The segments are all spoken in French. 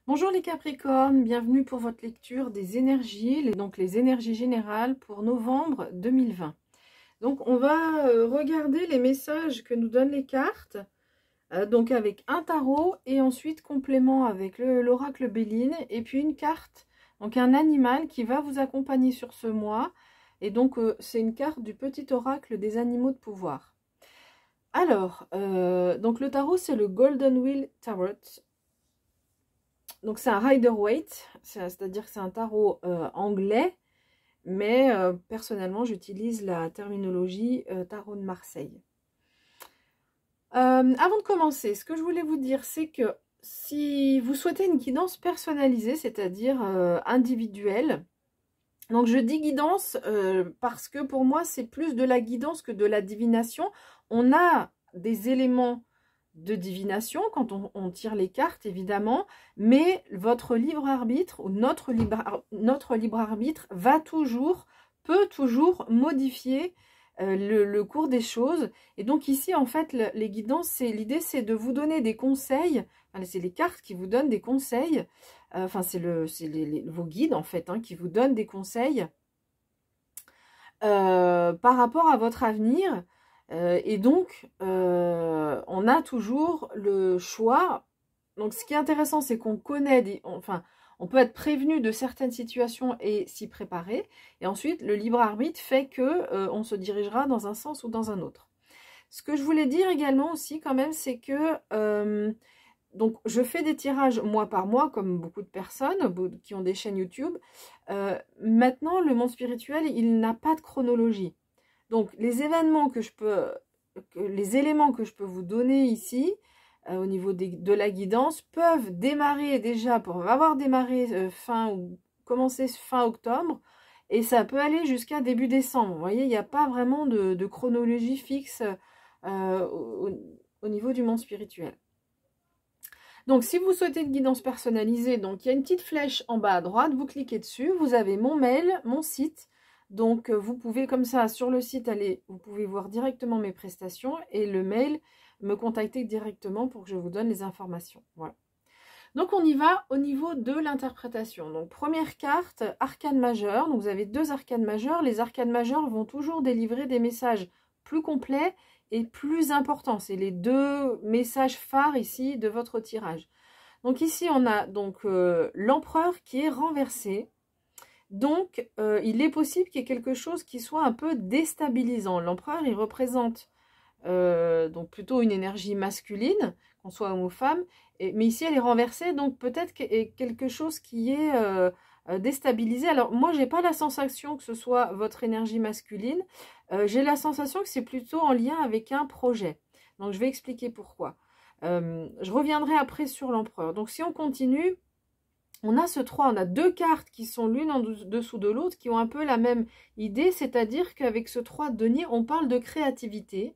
Bonjour les Capricornes, bienvenue pour votre lecture des énergies, donc les énergies générales pour novembre 2020. Donc on va regarder les messages que nous donnent les cartes, donc avec un tarot et ensuite complément avec l'oracle Béline et puis une carte, donc un animal qui va vous accompagner sur ce mois. Et donc c'est une carte du petit oracle des animaux de pouvoir. Alors, donc le tarot c'est le Golden Wheel Tarot. Donc c'est un Rider-Waite, c'est-à-dire que c'est un tarot anglais, mais personnellement j'utilise la terminologie tarot de Marseille. Avant de commencer, ce que je voulais vous dire, c'est que si vous souhaitez une guidance personnalisée, c'est-à-dire individuelle, donc je dis guidance parce que pour moi c'est plus de la guidance que de la divination. On a des éléments de divination quand on tire les cartes évidemment, mais votre libre arbitre ou notre libre arbitre peut toujours modifier le cours des choses. Et donc ici en fait les guidances, l'idée c'est de vous donner des conseils, c'est les cartes qui vous donnent des conseils, enfin c'est vos guides en fait qui vous donnent des conseils par rapport à votre avenir. Et donc, on a toujours le choix. Donc, ce qui est intéressant, c'est qu'on connaît, on peut être prévenu de certaines situations et s'y préparer. Et ensuite, le libre arbitre fait que on se dirigera dans un sens ou dans un autre. Ce que je voulais dire également aussi, quand même, c'est que donc, je fais des tirages mois par mois, comme beaucoup de personnes qui ont des chaînes YouTube. Maintenant, le monde spirituel, il n'a pas de chronologie. Donc, les éléments que je peux vous donner ici, au niveau de la guidance, peuvent démarrer déjà, pour avoir démarré commencer fin octobre, et ça peut aller jusqu'à début décembre. Vous voyez, il n'y a pas vraiment de chronologie fixe au niveau du monde spirituel. Donc, si vous souhaitez une guidance personnalisée, donc il y a une petite flèche en bas à droite, vous cliquez dessus, vous avez mon mail, mon site. Donc, vous pouvez comme ça, sur le site, vous pouvez voir directement mes prestations et le mail, me contacter directement pour que je vous donne les informations. Voilà. Donc, on y va au niveau de l'interprétation. Donc, première carte, arcane majeure. Donc, vous avez deux arcanes majeures. Les arcanes majeures vont toujours délivrer des messages plus complets et plus importants. C'est les deux messages phares ici de votre tirage. Donc, ici, on a donc l'empereur qui est renversé. Donc, il est possible qu'il y ait quelque chose qui soit un peu déstabilisant. L'empereur, il représente donc plutôt une énergie masculine, qu'on soit homme ou femme, mais ici, elle est renversée, donc peut-être qu'il y a quelque chose qui est déstabilisé. Alors, moi, j'ai pas la sensation que ce soit votre énergie masculine. J'ai la sensation que c'est plutôt en lien avec un projet. Donc, je vais expliquer pourquoi. Je reviendrai après sur l'empereur. Donc, si on continue... On a on a deux cartes qui sont l'une en dessous de l'autre, qui ont un peu la même idée, c'est-à-dire qu'avec ce 3 de denier, on parle de créativité.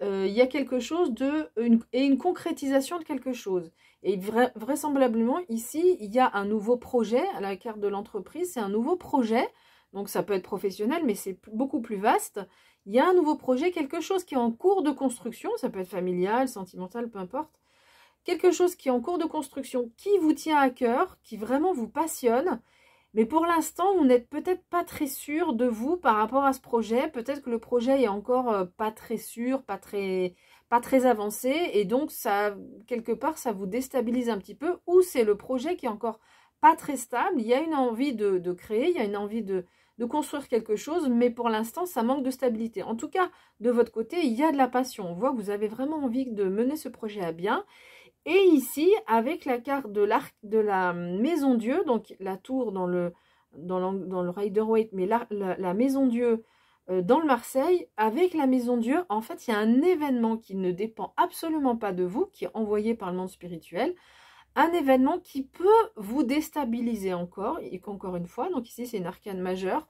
Il y a quelque chose une concrétisation de quelque chose. Et vraisemblablement, ici, il y a un nouveau projet, à la carte de l'entreprise, c'est un nouveau projet, donc ça peut être professionnel, mais c'est beaucoup plus vaste. Il y a un nouveau projet, quelque chose qui est en cours de construction, ça peut être familial, sentimental, peu importe. Quelque chose qui est en cours de construction, qui vous tient à cœur, qui vraiment vous passionne, mais pour l'instant, vous n'êtes peut-être pas très sûr de vous par rapport à ce projet. Peut-être que le projet est encore pas très sûr, pas très avancé, et donc ça, quelque part, ça vous déstabilise un petit peu, ou c'est le projet qui est encore pas très stable. Il y a une envie de créer, il y a une envie de construire quelque chose, mais pour l'instant, ça manque de stabilité. En tout cas, de votre côté, il y a de la passion. On voit que vous avez vraiment envie de mener ce projet à bien. Et ici, avec la carte de la maison Dieu, donc la tour dans le Rider-Waite, mais la maison Dieu dans le Marseille, avec la maison Dieu, en fait, il y a un événement qui ne dépend absolument pas de vous, qui est envoyé par le monde spirituel, un événement qui peut vous déstabiliser encore une fois, donc ici c'est une arcane majeure,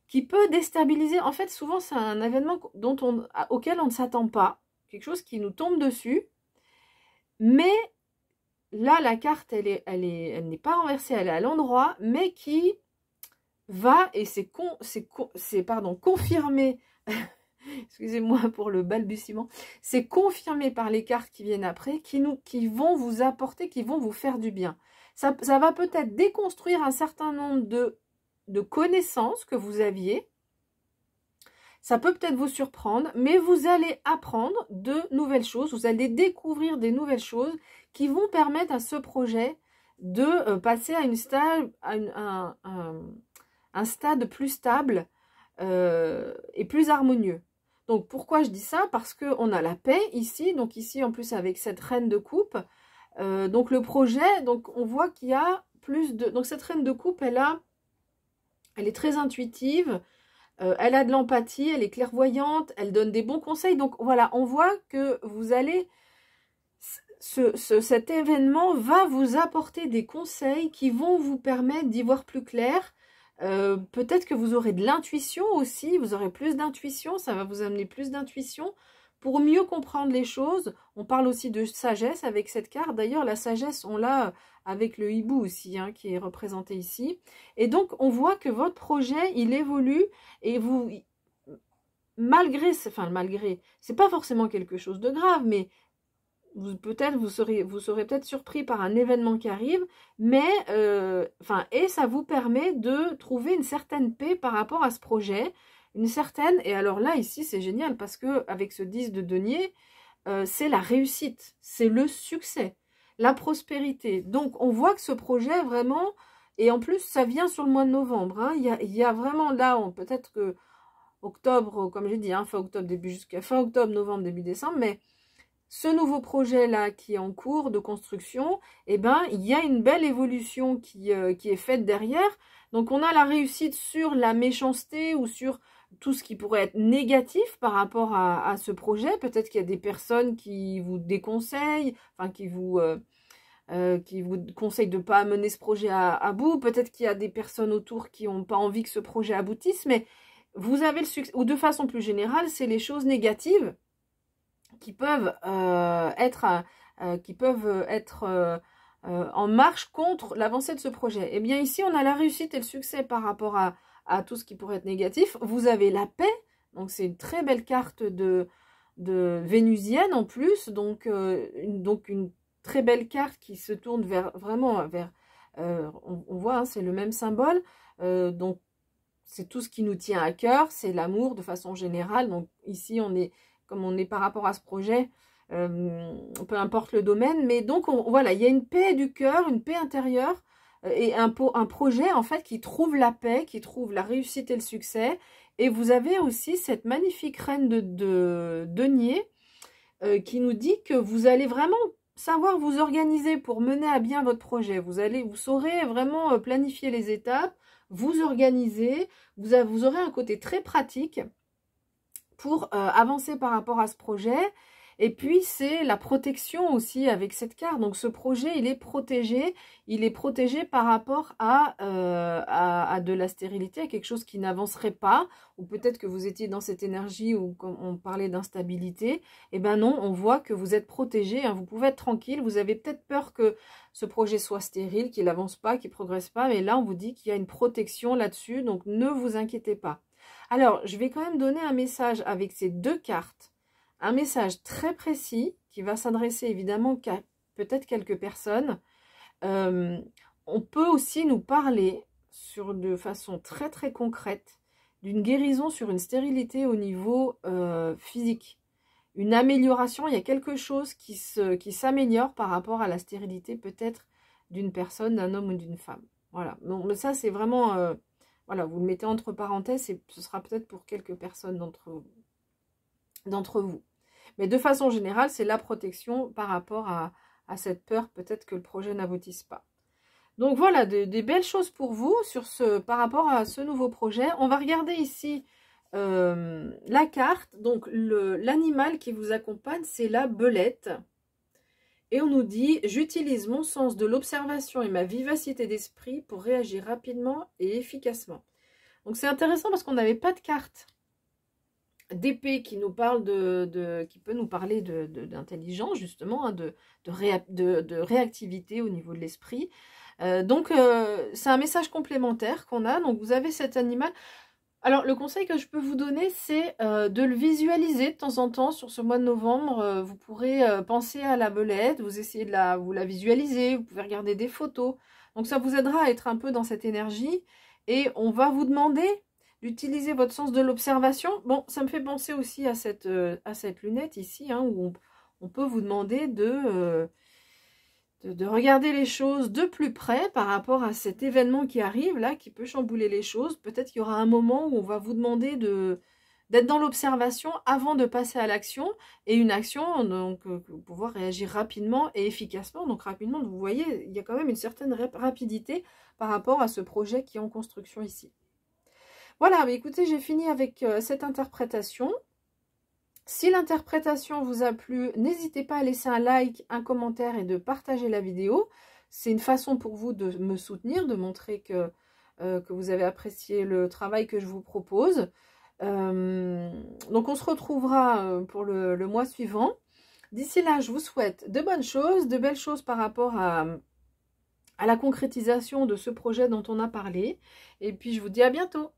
qui peut déstabiliser, en fait souvent c'est un événement auquel on ne s'attend pas, quelque chose qui nous tombe dessus, mais là, la carte, elle n'est pas renversée, elle est à l'endroit, mais qui va, et c'est confirmé excusez-moi pour le balbutiement, c'est confirmé par les cartes qui viennent après, qui vont vous apporter, qui vont vous faire du bien. Ça va peut-être déconstruire un certain nombre de connaissances que vous aviez. Ça peut peut-être vous surprendre, mais vous allez apprendre de nouvelles choses, vous allez découvrir des nouvelles choses qui vont permettre à ce projet de passer à un stade plus stable et plus harmonieux. Donc pourquoi je dis ça? Parce qu'on a la paix ici, donc ici en plus avec cette reine de coupe, donc le projet, donc on voit qu'il y a plus de... Donc cette reine de coupe, elle est très intuitive, elle a de l'empathie, elle est clairvoyante, elle donne des bons conseils. Donc voilà, on voit que vous allez... cet événement va vous apporter des conseils qui vont vous permettre d'y voir plus clair. Peut-être que vous aurez de l'intuition aussi, vous aurez plus d'intuition, ça va vous amener plus d'intuition pour mieux comprendre les choses. On parle aussi de sagesse avec cette carte. D'ailleurs, la sagesse, on l'a avec le hibou aussi, hein, qui est représenté ici. Et donc, on voit que votre projet, il évolue et vous, malgré, c'est pas forcément quelque chose de grave, mais vous serez peut-être surpris par un événement qui arrive, mais et ça vous permet de trouver une certaine paix par rapport à ce projet, et alors là ici c'est génial parce que avec ce 10 de denier, c'est la réussite, c'est le succès, la prospérité. Donc on voit que ce projet vraiment, et en plus ça vient sur le mois de novembre, hein, il y a vraiment là, peut-être que octobre, comme j'ai dit, hein, fin octobre, jusqu'à fin octobre, novembre, début décembre, mais ce nouveau projet-là qui est en cours de construction, eh ben, il y a une belle évolution qui est faite derrière. Donc, on a la réussite sur la méchanceté ou sur tout ce qui pourrait être négatif par rapport à ce projet. Peut-être qu'il y a des personnes qui vous déconseillent, enfin, qui vous conseillent de ne pas mener ce projet à bout. Peut-être qu'il y a des personnes autour qui n'ont pas envie que ce projet aboutisse, mais vous avez le succès. Ou de façon plus générale, c'est les choses négatives qui peuvent être en marche contre l'avancée de ce projet. Et bien ici, on a la réussite et le succès par rapport à tout ce qui pourrait être négatif. Vous avez la paix, donc c'est une très belle carte de vénusienne en plus, donc une très belle carte qui se tourne vers, on voit, hein, c'est le même symbole, donc c'est tout ce qui nous tient à cœur, c'est l'amour de façon générale. Donc ici, comme on est par rapport à ce projet, peu importe le domaine, mais donc voilà, il y a une paix du cœur, une paix intérieure, et un projet en fait qui trouve la paix, qui trouve la réussite et le succès. Et vous avez aussi cette magnifique reine de denier qui nous dit que vous allez vraiment savoir vous organiser pour mener à bien votre projet. Vous saurez vraiment planifier les étapes, vous organiser, vous aurez un côté très pratique pour avancer par rapport à ce projet. Et puis c'est la protection aussi avec cette carte. Donc ce projet, il est protégé par rapport à de la stérilité, à quelque chose qui n'avancerait pas, ou peut-être que vous étiez dans cette énergie où on parlait d'instabilité. Et ben non, on voit que vous êtes protégé, hein, vous pouvez être tranquille. Vous avez peut-être peur que ce projet soit stérile, qu'il n'avance pas, qu'il ne progresse pas, mais là on vous dit qu'il y a une protection là-dessus, donc ne vous inquiétez pas. Alors, je vais quand même donner un message avec ces deux cartes, un message très précis qui va s'adresser évidemment qu'à peut-être quelques personnes. On peut aussi nous parler de façon très très concrète d'une guérison sur une stérilité au niveau physique. Une amélioration, il y a quelque chose qui s'améliore par rapport à la stérilité peut-être d'une personne, d'un homme ou d'une femme. Voilà, donc ça c'est vraiment... voilà, vous le mettez entre parenthèses et ce sera peut-être pour quelques personnes d'entre vous. Mais de façon générale, c'est la protection par rapport à cette peur, peut-être que le projet n'aboutisse pas. Donc voilà, des belles choses pour vous par rapport à ce nouveau projet. On va regarder ici la carte. Donc l'animal qui vous accompagne, c'est la belette. Et on nous dit, j'utilise mon sens de l'observation et ma vivacité d'esprit pour réagir rapidement et efficacement. Donc c'est intéressant parce qu'on n'avait pas de carte d'épée qui nous parle qui peut nous parler d'intelligence justement, hein, de réactivité au niveau de l'esprit. Donc c'est un message complémentaire qu'on a. Donc vous avez cet animal. Alors, le conseil que je peux vous donner, c'est de le visualiser de temps en temps sur ce mois de novembre. Vous pourrez penser à la belette, vous essayez de vous la visualiser, vous pouvez regarder des photos. Donc, ça vous aidera à être un peu dans cette énergie. Et on va vous demander d'utiliser votre sens de l'observation. Bon, ça me fait penser aussi à cette lunette ici, hein, où on peut vous demander de regarder les choses de plus près par rapport à cet événement qui arrive là, qui peut chambouler les choses. Peut-être qu'il y aura un moment où on va vous demander d'être dans l'observation avant de passer à l'action, et une action, donc pouvoir réagir rapidement et efficacement. Donc rapidement, vous voyez, il y a quand même une certaine rapidité par rapport à ce projet qui est en construction ici. Voilà, mais écoutez, j'ai fini avec cette interprétation. Si l'interprétation vous a plu, n'hésitez pas à laisser un like, un commentaire et de partager la vidéo. C'est une façon pour vous de me soutenir, de montrer que vous avez apprécié le travail que je vous propose. Donc on se retrouvera pour le mois suivant. D'ici là, je vous souhaite de bonnes choses, de belles choses par rapport à la concrétisation de ce projet dont on a parlé. Et puis je vous dis à bientôt.